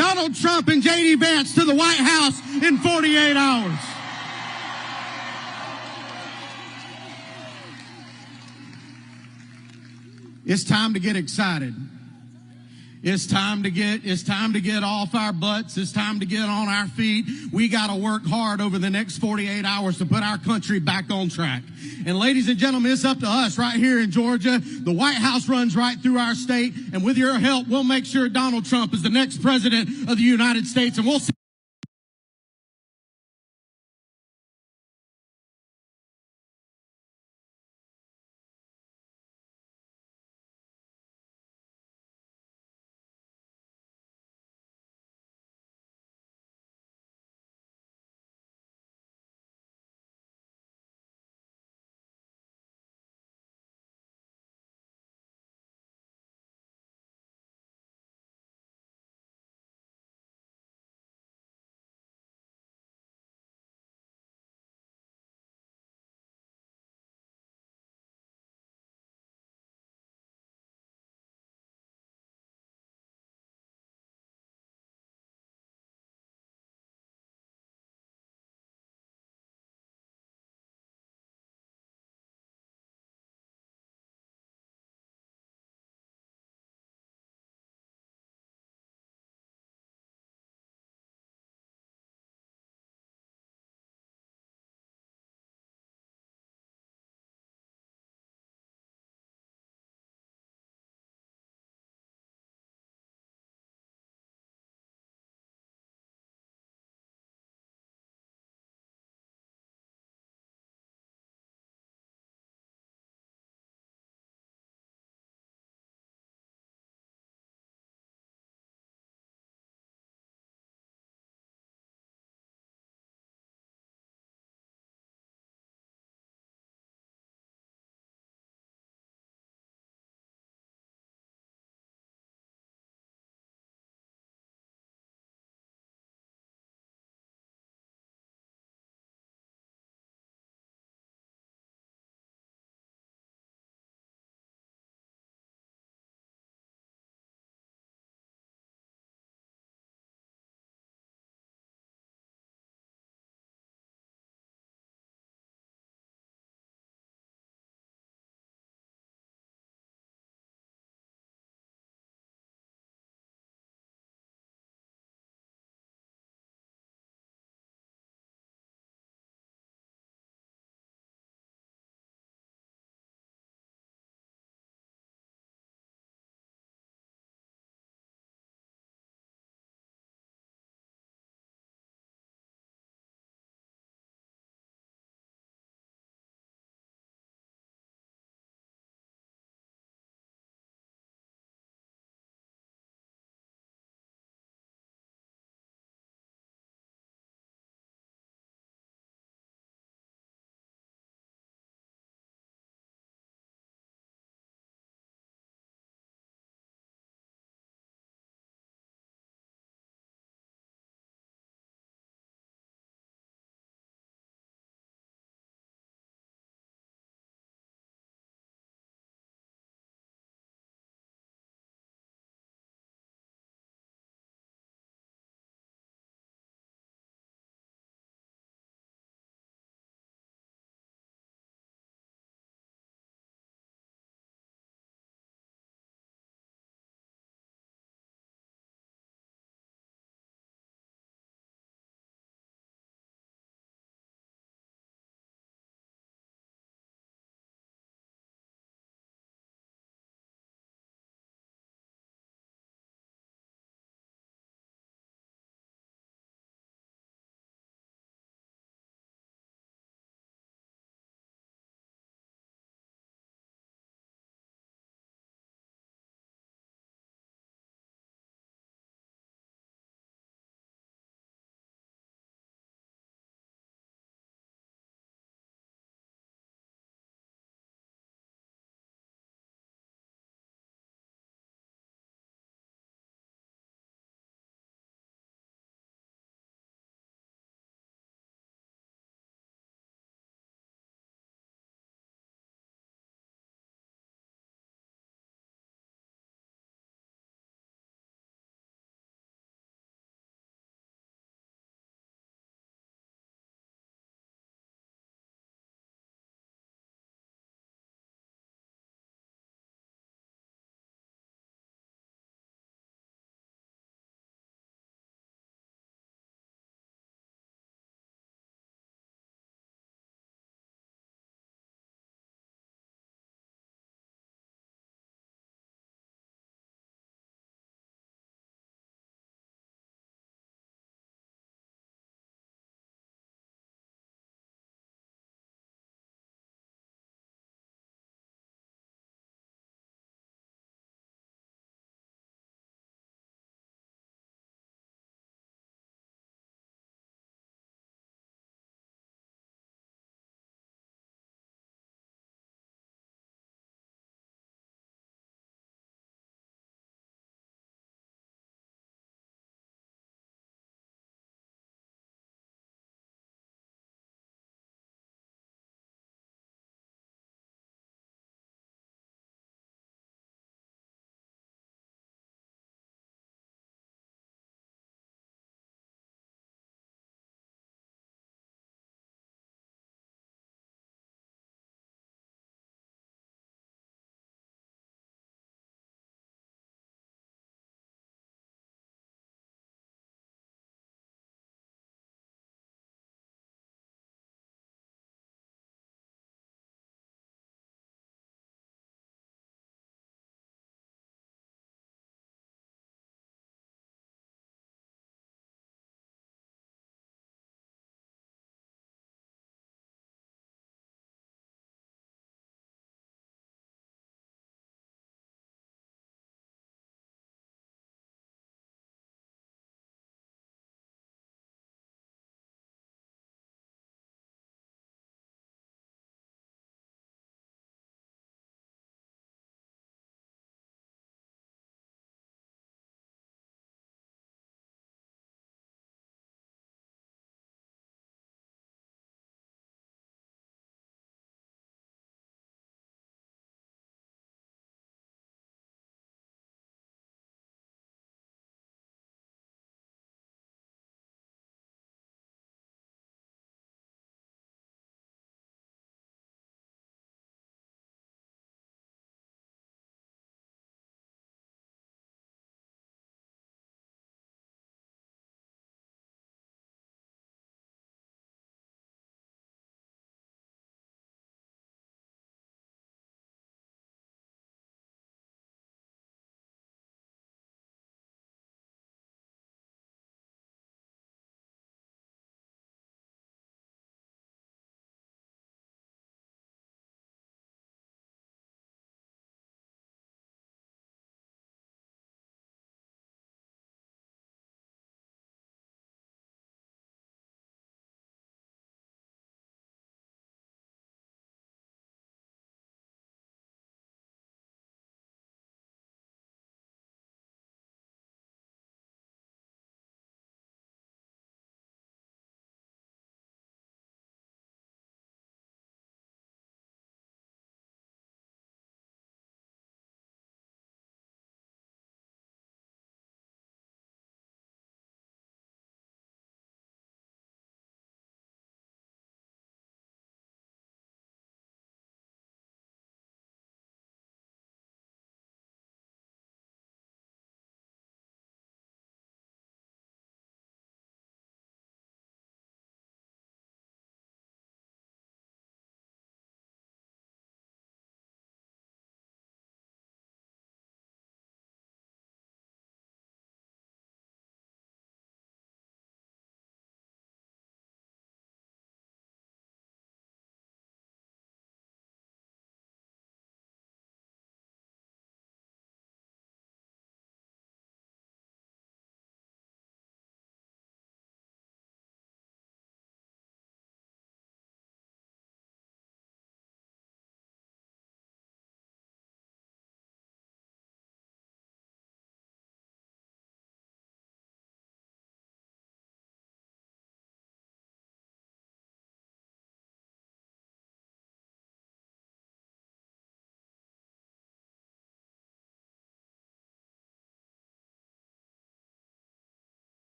Donald Trump and J.D. Vance to the White House in 48 hours. It's time to get excited. It's time to get off our butts. It's time to get on our feet. We got to work hard over the next 48 hours to put our country back on track. And ladies and gentlemen, it's up to us right here in Georgia. The White House runs right through our state. And with your help, we'll make sure Donald Trump is the next president of the United States. And we'll see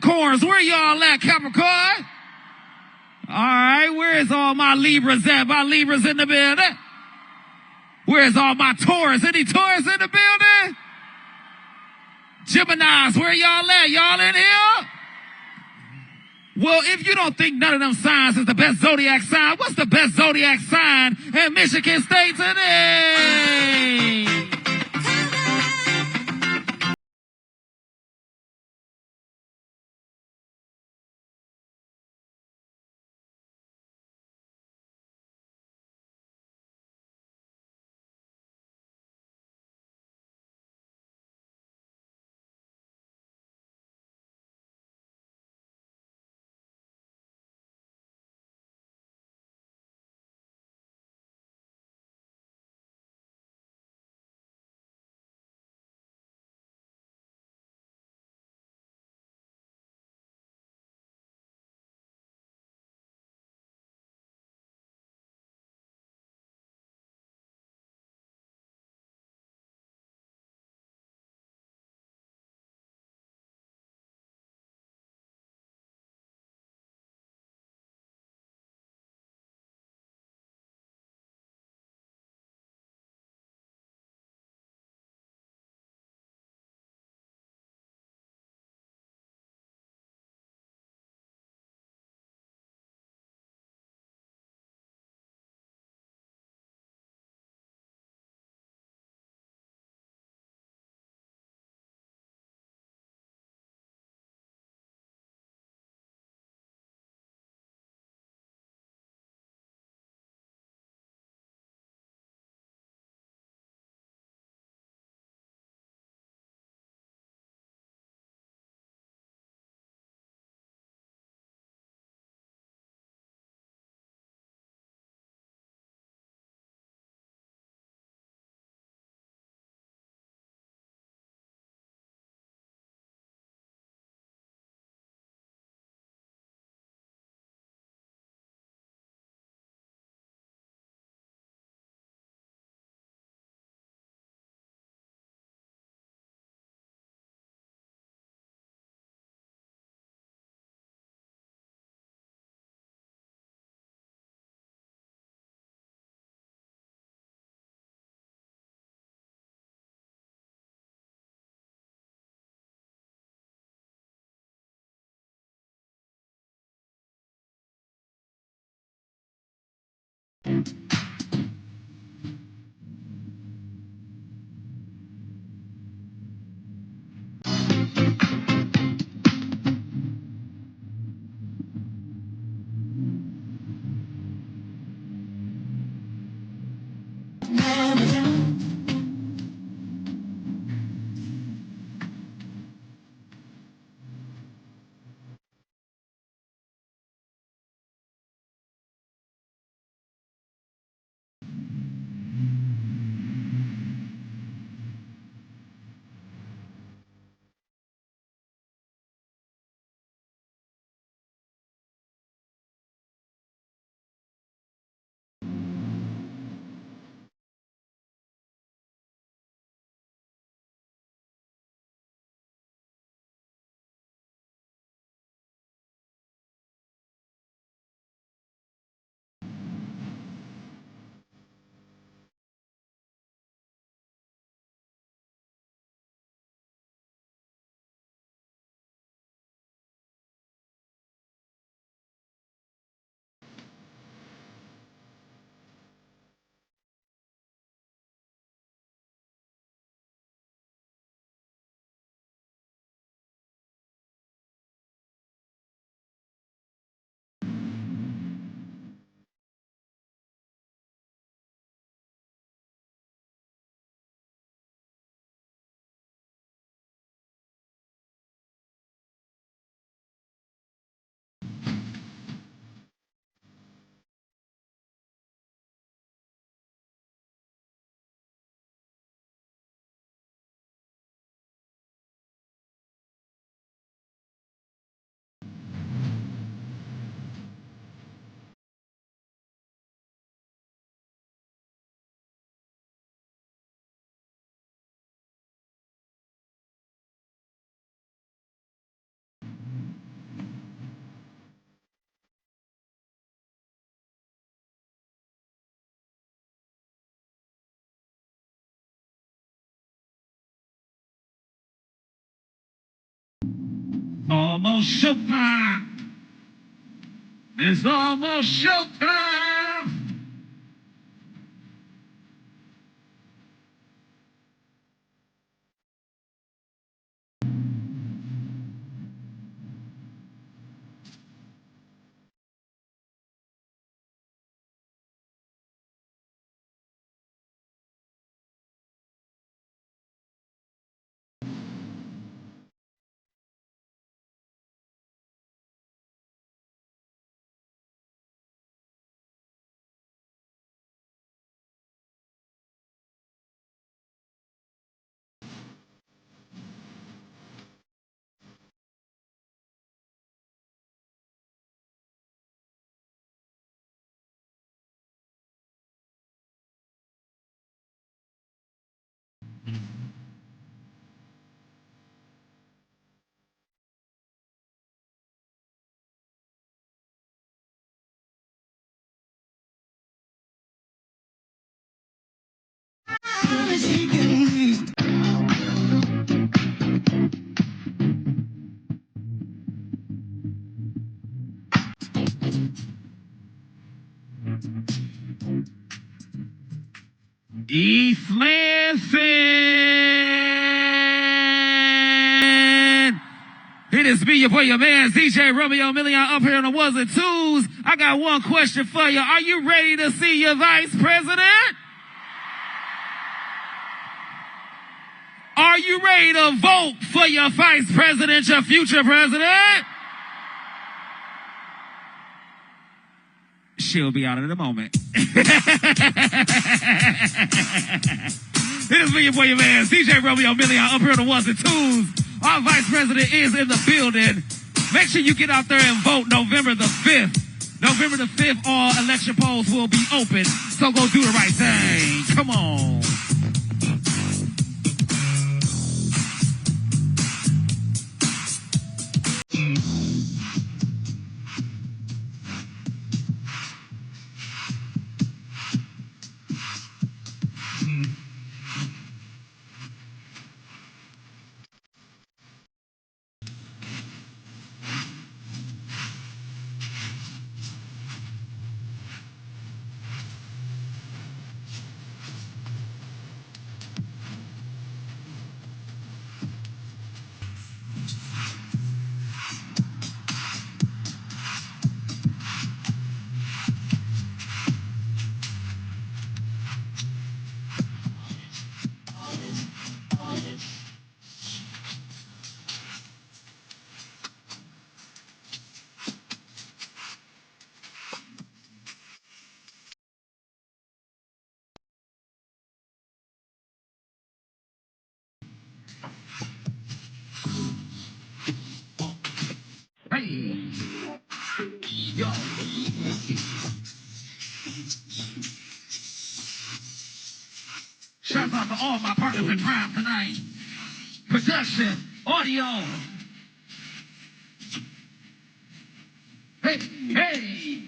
Capricorns, where y'all at, Capricorn? All right, where's all my Libras at? My Libras in the building? Where's all my Taurus? Any Taurus in the building? Geminis, where y'all at? Y'all in here? Well, if you don't think none of them signs is the best zodiac sign, what's the best zodiac sign in Michigan State today? Almost showtime. It's almost showtime. East Lansing. It is me, your boy, your man, DJ Romeo Million, up here on the ones and twos. I got one question for you. Are you ready to see your vice president? Are you ready to vote for your vice president, your future president? She'll be out in a moment. It is me, your boy, your man, DJ Romeo Million, up here on the ones and twos. Our vice president is in the building. Make sure you get out there and vote November the 5th. November the 5th, all election polls will be open. So go do the right thing. Come on. Hey, yo. Shout out to all my partners in crime tonight. Production, audio. Hey, hey.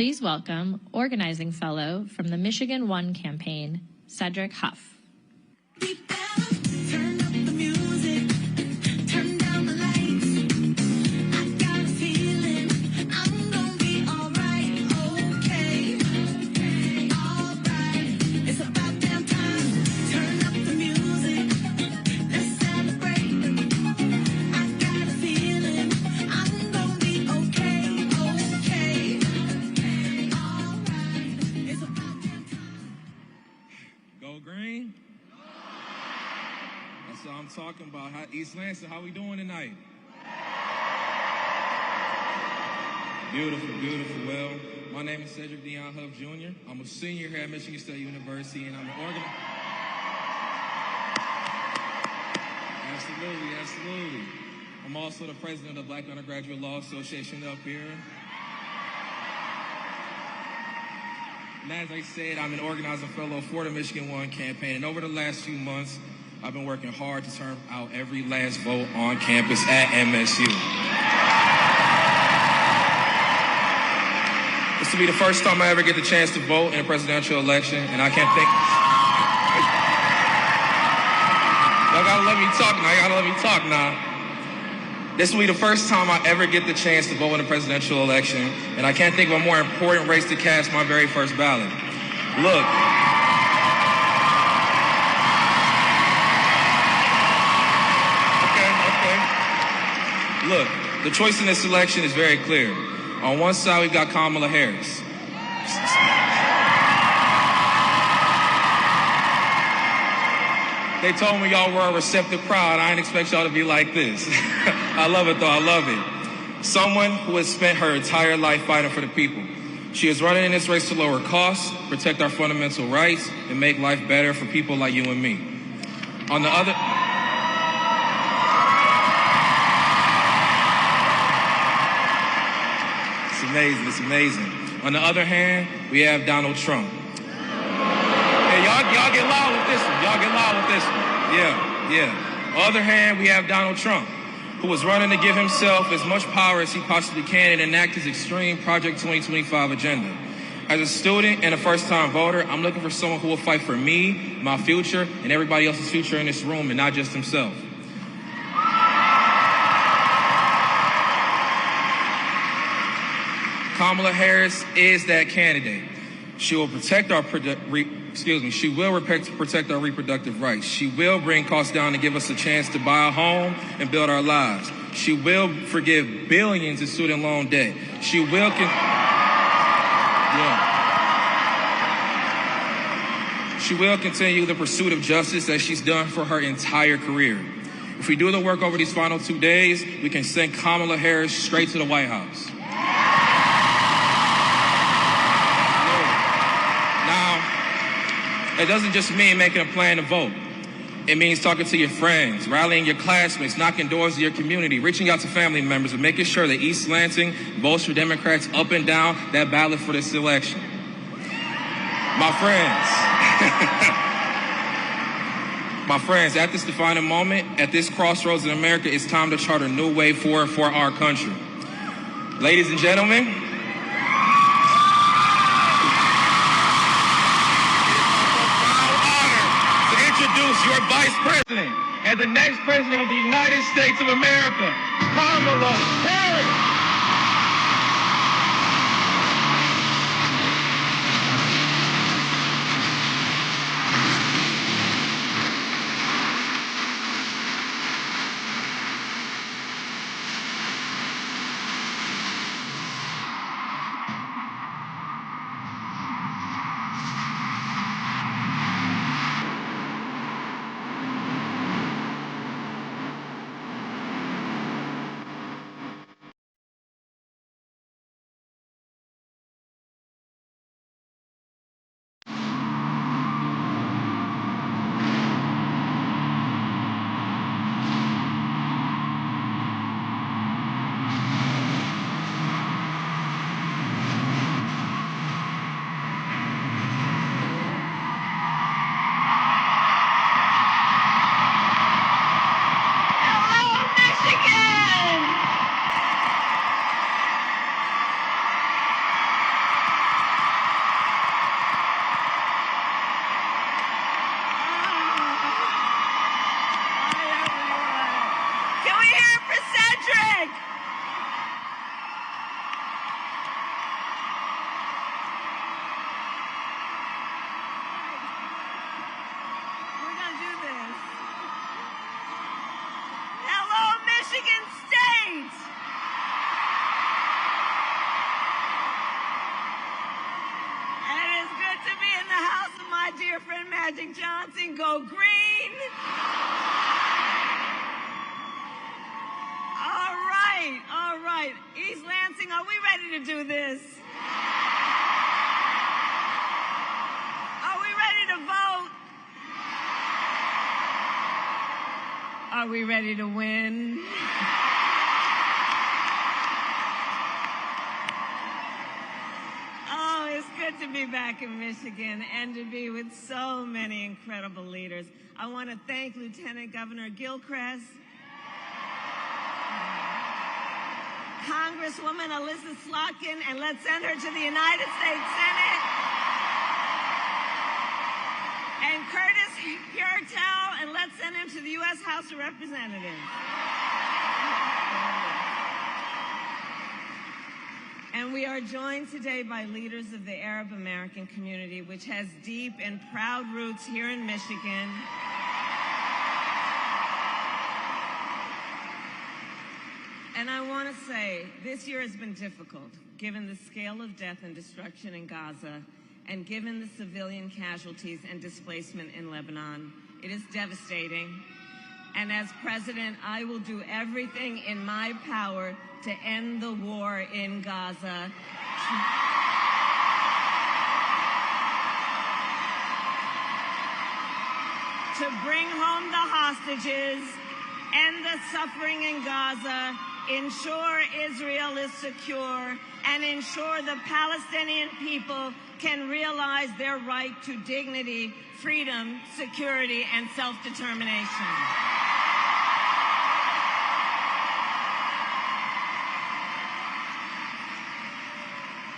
Please welcome Organizing Fellow from the Michigan One campaign, Cedric Huff. Green? That's what I'm talking about. East Lansing, how we doing tonight? Beautiful, beautiful. Well, my name is Cedric Huff Jr. I'm a senior here at Michigan State University, and I'm an organizer. Absolutely, absolutely. I'm also the president of the Black Undergraduate Law Association up here. And as I said, I'm an organizing fellow for the Michigan One campaign. And over the last few months, I've been working hard to turn out every last vote on campus at MSU. This will be the first time I ever get the chance to vote in a presidential election, and I can't think. Y'all gotta let me talk now. Y'all gotta let me talk now. This will be the first time I ever get the chance to vote in a presidential election, and I can't think of a more important race to cast my very first ballot. Look. Okay. Look, the choice in this election is very clear. On one side, we've got Kamala Harris. They told me y'all were a receptive crowd. I didn't expect y'all to be like this. I love it, though. I love it. Someone who has spent her entire life fighting for the people. She is running in this race to lower costs, protect our fundamental rights, and make life better for people like you and me. On the other... It's amazing. It's amazing. On the other hand, we have Donald Trump. Hey, y'all get loud with this one. Y'all get loud with this one. Yeah. On the other hand, we have Donald Trump, who is running to give himself as much power as he possibly can and enact his extreme Project 2025 agenda. As a student and a first-time voter, I'm looking for someone who will fight for me, my future, and everybody else's future in this room, and not just himself. Kamala Harris is that candidate. She will protect our She will protect our reproductive rights. She will bring costs down to give us a chance to buy a home and build our lives. She will forgive billions in student loan debt. She will She will continue the pursuit of justice that she's done for her entire career. If we do the work over these final 2 days, we can send Kamala Harris straight to the White House. It doesn't just mean making a plan to vote. It means talking to your friends, rallying your classmates, knocking doors of your community, reaching out to family members, and making sure that East Lansing votes for Democrats up and down that ballot for this election. My friends, at this defining moment, at this crossroads in America, it's time to chart a new way forward for our country. Ladies and gentlemen, your Vice President and the next President of the United States of America, Kamala Harris. go green. All right. East Lansing, are we ready to do this? Are we ready to vote? Are we ready to win? Oh, it's good to be back in Michigan and to be with so many incredible leaders. I want to thank Lieutenant Governor Gilchrist, Congresswoman Alyssa Slotkin, and let's send her to the United States Senate, and Curtis Hurtel, and let's send him to the U.S. House of Representatives. And we are joined today by leaders of the Arab American community, which has deep and proud roots here in Michigan. And I want to say, this year has been difficult, given the scale of death and destruction in Gaza, and given the civilian casualties and displacement in Lebanon. It is devastating. And as president, I will do everything in my power to end the war in Gaza. To bring home the hostages, end the suffering in Gaza, ensure Israel is secure, and ensure the Palestinian people can realize their right to dignity, freedom, security, and self-determination.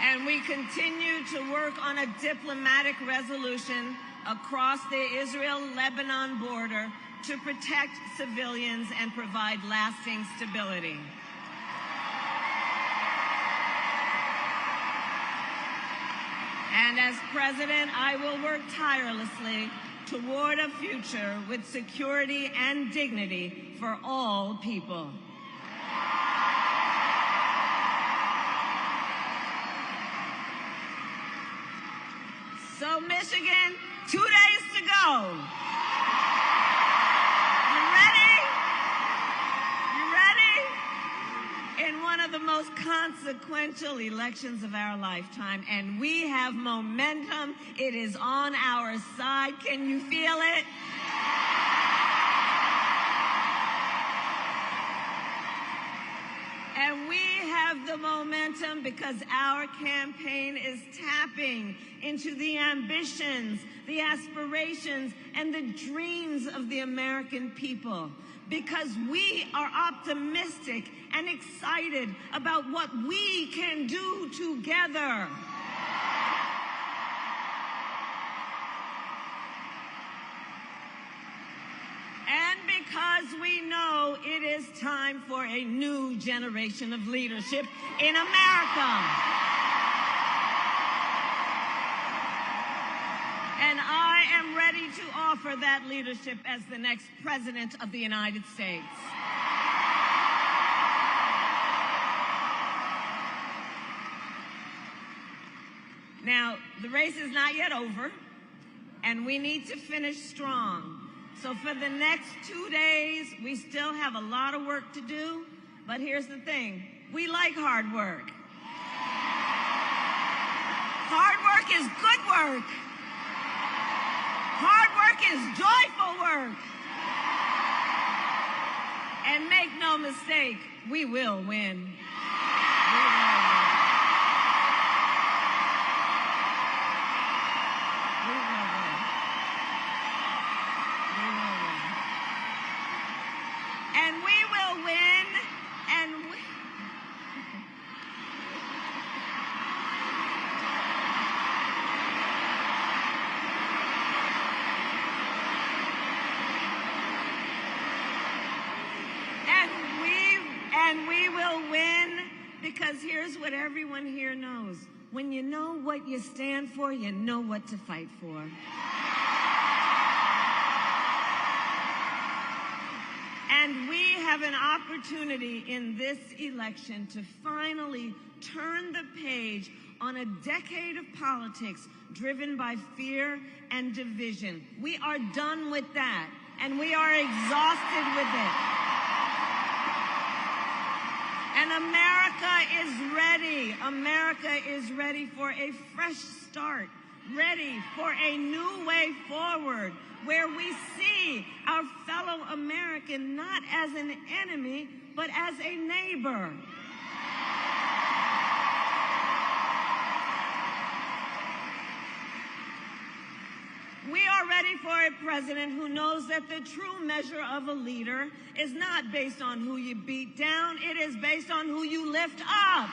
And we continue to work on a diplomatic resolution across the Israel-Lebanon border to protect civilians and provide lasting stability. And as president, I will work tirelessly toward a future with security and dignity for all people. So, Michigan, 2 days to go. You ready? In one of the most consequential elections of our lifetime, and we have momentum. It is on our side. Can you feel it? And we have the momentum because our campaign is tapping into the ambitions, the aspirations, and the dreams of the American people. Because we are optimistic and excited about what we can do together. And because we know it is time for a new generation of leadership in America. And I am ready to offer that leadership as the next President of the United States. Now, the race is not yet over, and we need to finish strong. So for the next 2 days, we still have a lot of work to do, but here's the thing. We like hard work. Hard work is good work. Hard work is joyful work. And make no mistake, we will win. And we will win because here's what everyone here knows. When you know what you stand for, you know what to fight for. And we have an opportunity in this election to finally turn the page on a decade of politics driven by fear and division. We are done with that, and we are exhausted with it. And America is ready. America is ready for a fresh start, ready for a new way forward, where we see our fellow American not as an enemy, but as a neighbor. We are ready for a president who knows that the true measure of a leader is not based on who you beat down, it is based on who you lift up.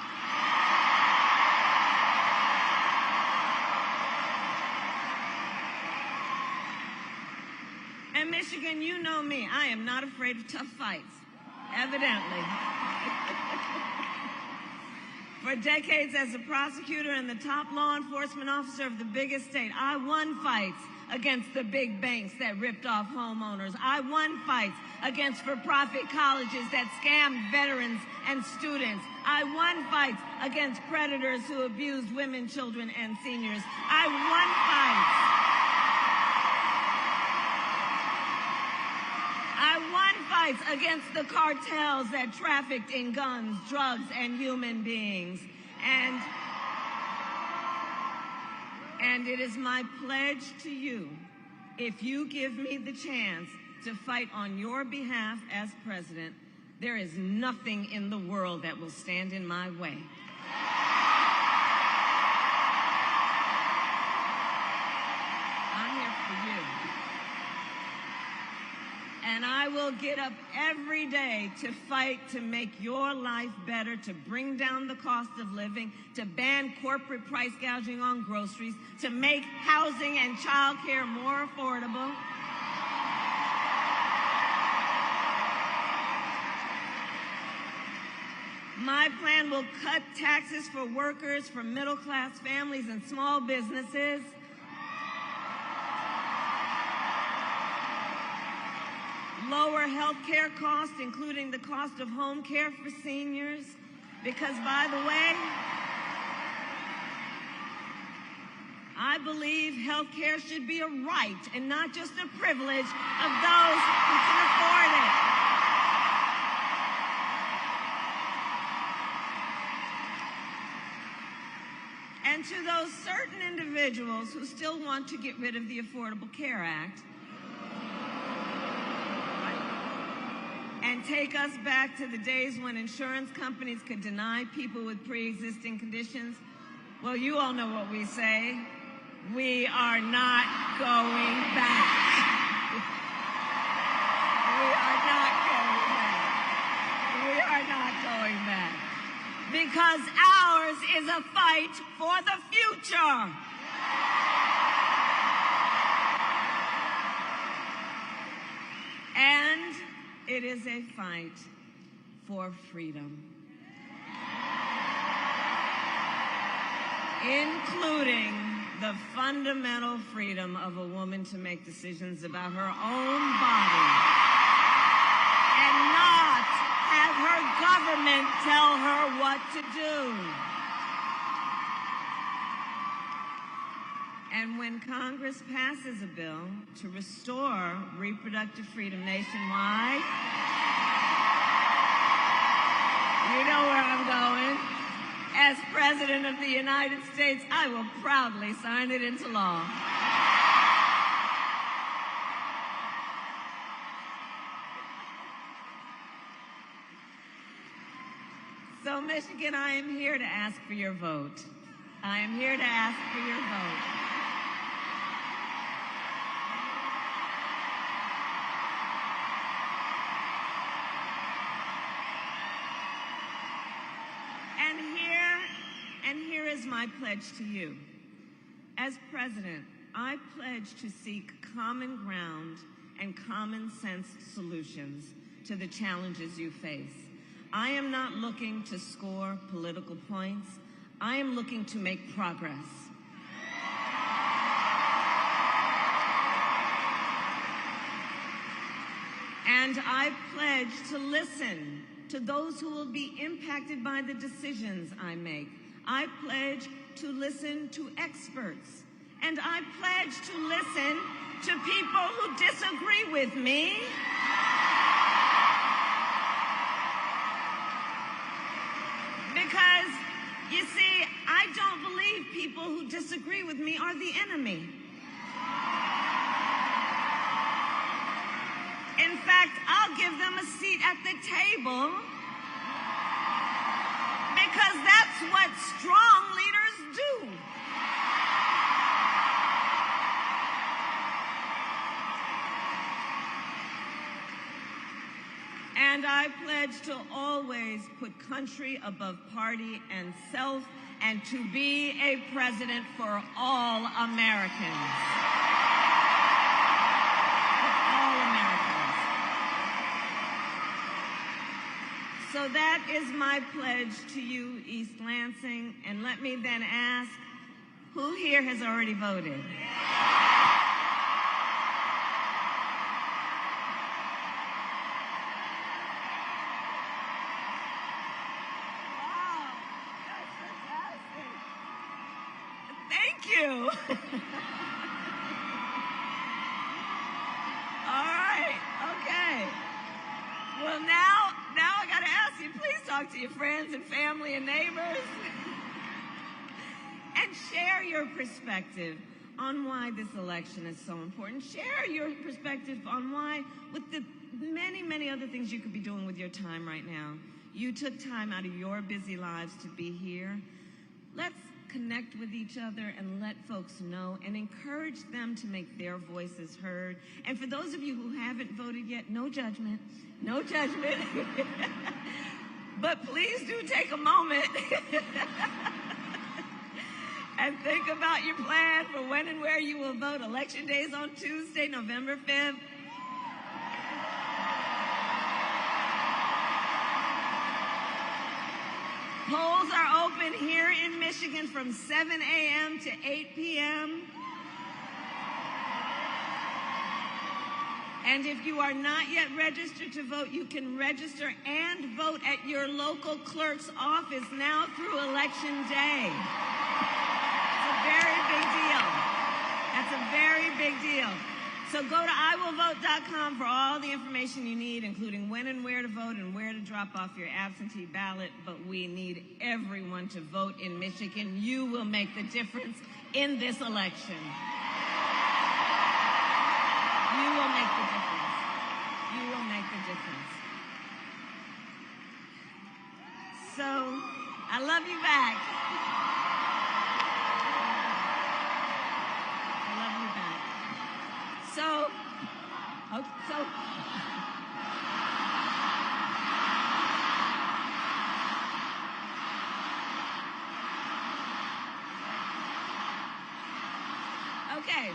And Michigan, you know me, I am not afraid of tough fights, evidently. For decades as a prosecutor and the top law enforcement officer of the biggest state, I won fights against the big banks that ripped off homeowners. I won fights against for-profit colleges that scammed veterans and students. I won fights against predators who abused women, children, and seniors. I won fights. I won fights against the cartels that trafficked in guns, drugs, and human beings. And it is my pledge to you, if you give me the chance to fight on your behalf as president, there is nothing in the world that will stand in my way. I'm here for you. And I will get up every day to fight to make your life better, to bring down the cost of living, to ban corporate price gouging on groceries, to make housing and child care more affordable. My plan will cut taxes for workers, for middle-class families and small businesses. Lower health care costs, including the cost of home care for seniors. Because, by the way, I believe health care should be a right and not just a privilege of those who can afford it. And to those certain individuals who still want to get rid of the Affordable Care Act, and take us back to the days when insurance companies could deny people with pre-existing conditions, well, you all know what we say. We are not going back. We are not going back. We are not going back. Because ours is a fight for the future. And it is a fight for freedom, including the fundamental freedom of a woman to make decisions about her own body and not have her government tell her what to do. And when Congress passes a bill to restore reproductive freedom nationwide, you know where I'm going. As President of the United States, I will proudly sign it into law. So, Michigan, I am here to ask for your vote. I am here to ask for your vote. And here is my pledge to you. As president, I pledge to seek common ground and common sense solutions to the challenges you face. I am not looking to score political points. I am looking to make progress. And And I pledge to listen to those who will be impacted by the decisions I make. I pledge to listen to experts. And I pledge to listen to people who disagree with me. Because, you see, I don't believe people who disagree with me are the enemy. In fact, I'll give them a seat at the table because that's what strong leaders do. And I pledge to always put country above party and self, and to be a president for all Americans. For all Americans. So that is my pledge to you, East Lansing. And let me then ask, who here has already voted? You. All right, okay. Well, now I got to ask you, please talk to your friends and family and neighbors and share your perspective on why this election is so important. Share your perspective on why, with the many, many other things you could be doing with your time right now, you took time out of your busy lives to be here. Let's connect with each other and let folks know and encourage them to make their voices heard. And for those of you who haven't voted yet, no judgment, no judgment. But please do take a moment and think about your plan for when and where you will vote. Election day is on Tuesday, November 5th. Polls are open here in Michigan from 7 a.m. to 8 p.m. And if you are not yet registered to vote, you can register and vote at your local clerk's office now through Election Day. It's a very big deal. That's a very big deal. So go to iwillvote.com for all the information you need, including when and where to vote and where to drop off your absentee ballot. But we need everyone to vote in Michigan. You will make the difference in this election. You will make the difference. You will make the difference. So, I love you back. I love you back. Okay,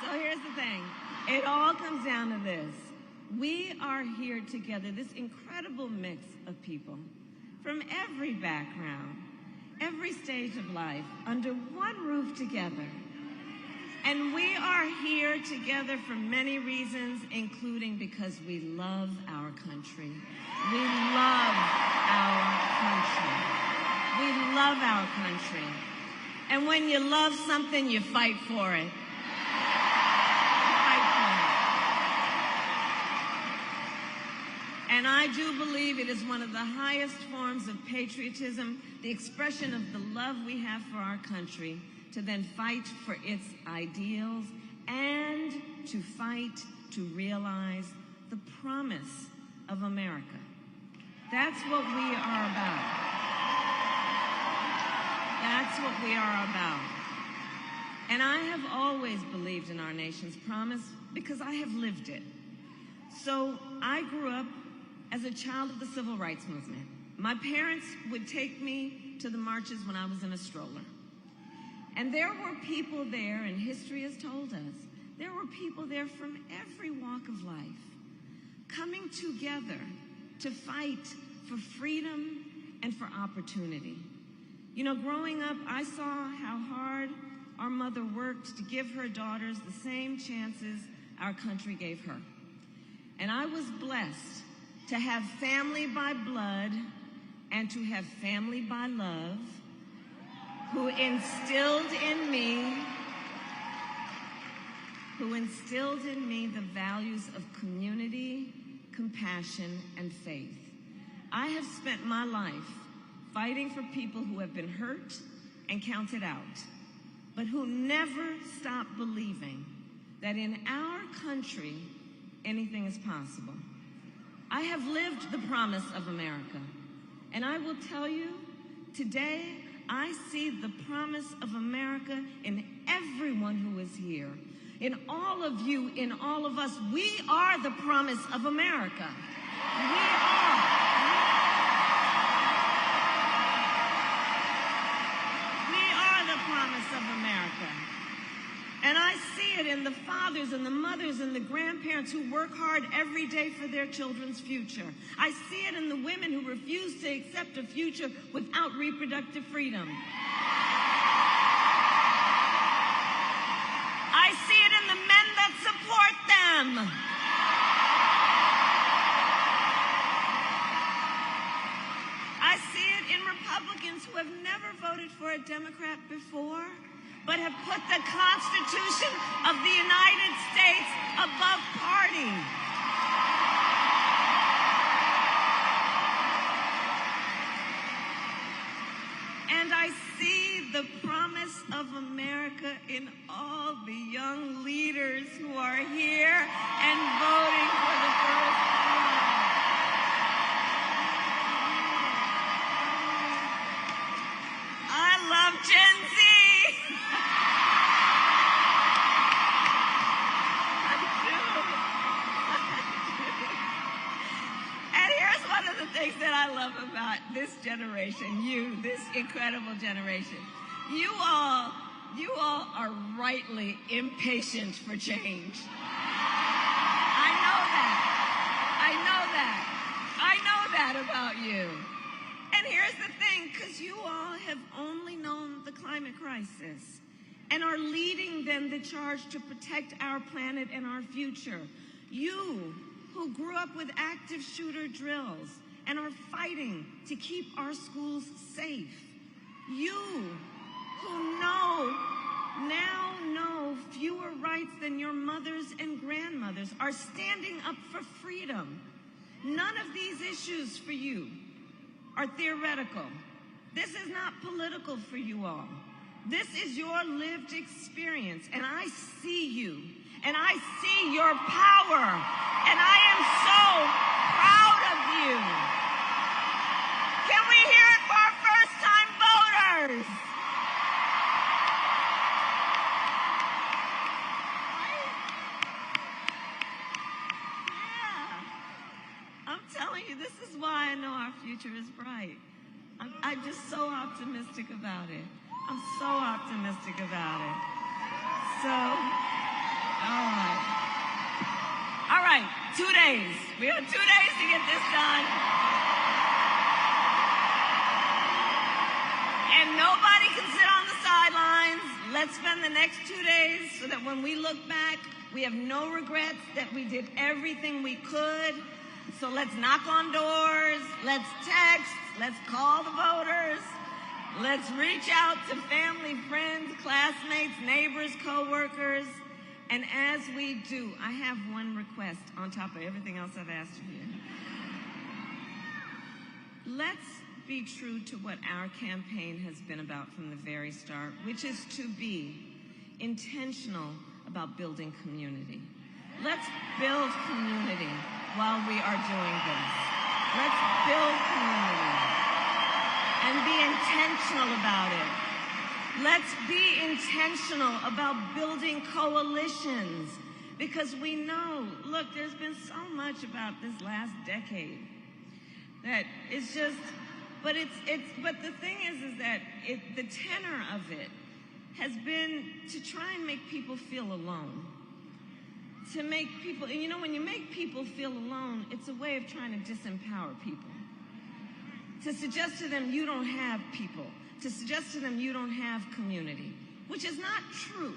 so here's the thing. It all comes down to this. We are here together, this incredible mix of people from every background, every stage of life, under one roof together. And we are here together for many reasons, including because we love our country. We love our country. We love our country. And when you love something, you fight for it. And I do believe it is one of the highest forms of patriotism, the expression of the love we have for our country, to then fight for its ideals and to fight to realize the promise of America. That's what we are about. That's what we are about. And I have always believed in our nation's promise because I have lived it. So I grew up as a child of the civil rights movement. My parents would take me to the marches when I was in a stroller. And there were people there, and history has told us, there were people there from every walk of life coming together to fight for freedom and for opportunity. You know, growing up, I saw how hard our mother worked to give her daughters the same chances our country gave her. And I was blessed to have family by blood and to have family by love who instilled in me the values of community, compassion, and faith. I have spent my life fighting for people who have been hurt and counted out, but who never stop believing that in our country, anything is possible. I have lived the promise of America, and I will tell you, today, I see the promise of America in everyone who is here. In all of you, in all of us, we are the promise of America. We are. We are the promise of America. And I see it in the fathers and the mothers and the grandparents who work hard every day for their children's future. I see it in the women who refuse to accept a future without reproductive freedom. I see it in the men that support them. I see it in Republicans who have never voted for a Democrat before, but have put the Constitution of the United States above party. And I see the promise of America in all the young leaders who are here and voting for the first time. I love Gen Z. Things that I love about this generation, this incredible generation. You all are rightly impatient for change. I know that about you. And here's the thing, because you all have only known the climate crisis and are leading then the charge to protect our planet and our future. You who grew up with active shooter drills and are fighting to keep our schools safe. You who now know fewer rights than your mothers and grandmothers are standing up for freedom. None of these issues for you are theoretical. This is not political for you all. This is your lived experience, and I see you, and I see your power, and I am so proud of you. Can we hear it for our first-time voters? Yeah. I'm telling you, this is why I know our future is bright. I'm just so optimistic about it. I'm so optimistic about it. So, all right, 2 days. We have 2 days to get this done. And nobody can sit on the sidelines. Let's spend the next 2 days so that when we look back, we have no regrets that we did everything we could. So let's knock on doors, let's text, let's call the voters, let's reach out to family, friends, classmates, neighbors, co-workers. And as we do, I have one request on top of everything else I've asked of you. Let's be true to what our campaign has been about from the very start, which is to be intentional about building community. Let's build community while we are doing this. Let's build community and be intentional about it. Let's be intentional about building coalitions, because we know, look, there's been so much about this last decade that it's just, but the thing is that the tenor of it has been to try and make people feel alone. To make people, and you know, when you make people feel alone, it's a way of trying to disempower people. To suggest to them you don't have people. To suggest to them you don't have community, which is not true.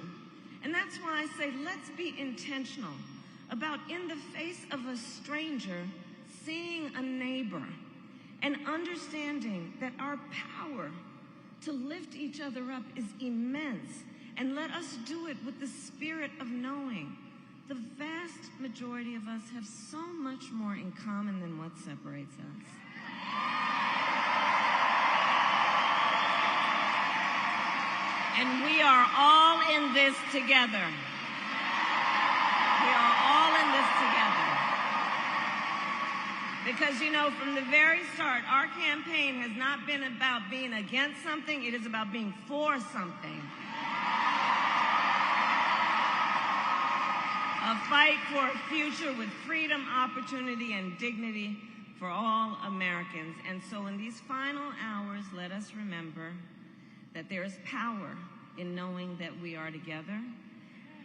And that's why I say let's be intentional about in the face of a stranger, seeing a neighbor and understanding that our power to lift each other up is immense. And let us do it with the spirit of knowing the vast majority of us have so much more in common than what separates us. And we are all in this together. We are all in this together. Because, you know, from the very start, our campaign has not been about being against something. It is about being for something. A fight for a future with freedom, opportunity, and dignity for all Americans. And so in these final hours, let us remember that there is power in knowing that we are together.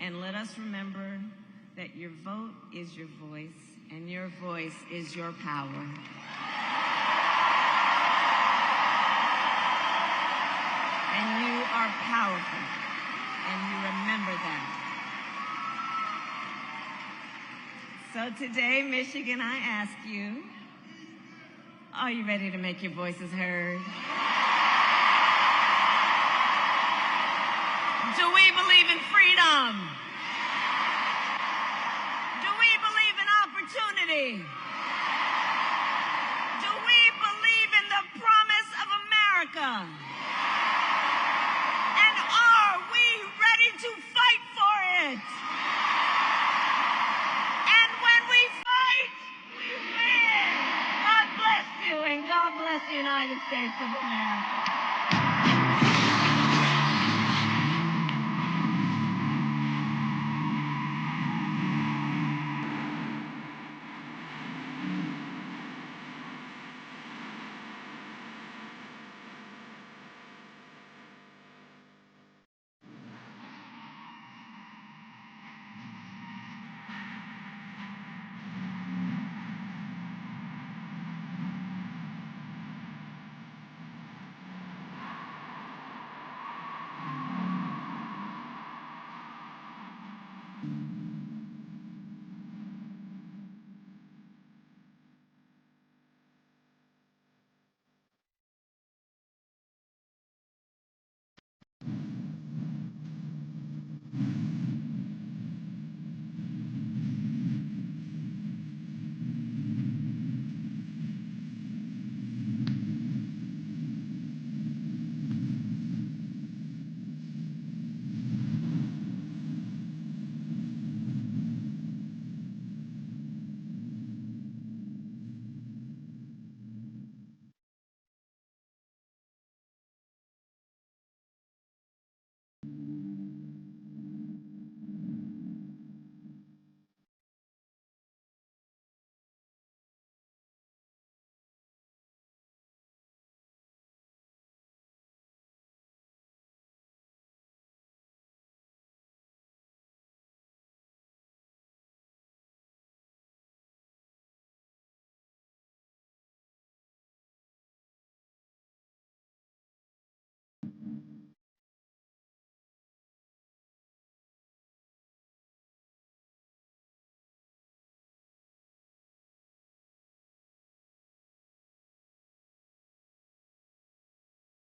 And let us remember that your vote is your voice, and your voice is your power. And you are powerful, and you remember that. So today, Michigan, I ask you, are you ready to make your voices heard? Do we believe in freedom? Do we believe in opportunity? Do we believe in the promise of America? And are we ready to fight for it? And when we fight, we win. God bless you, and God bless the United States of America.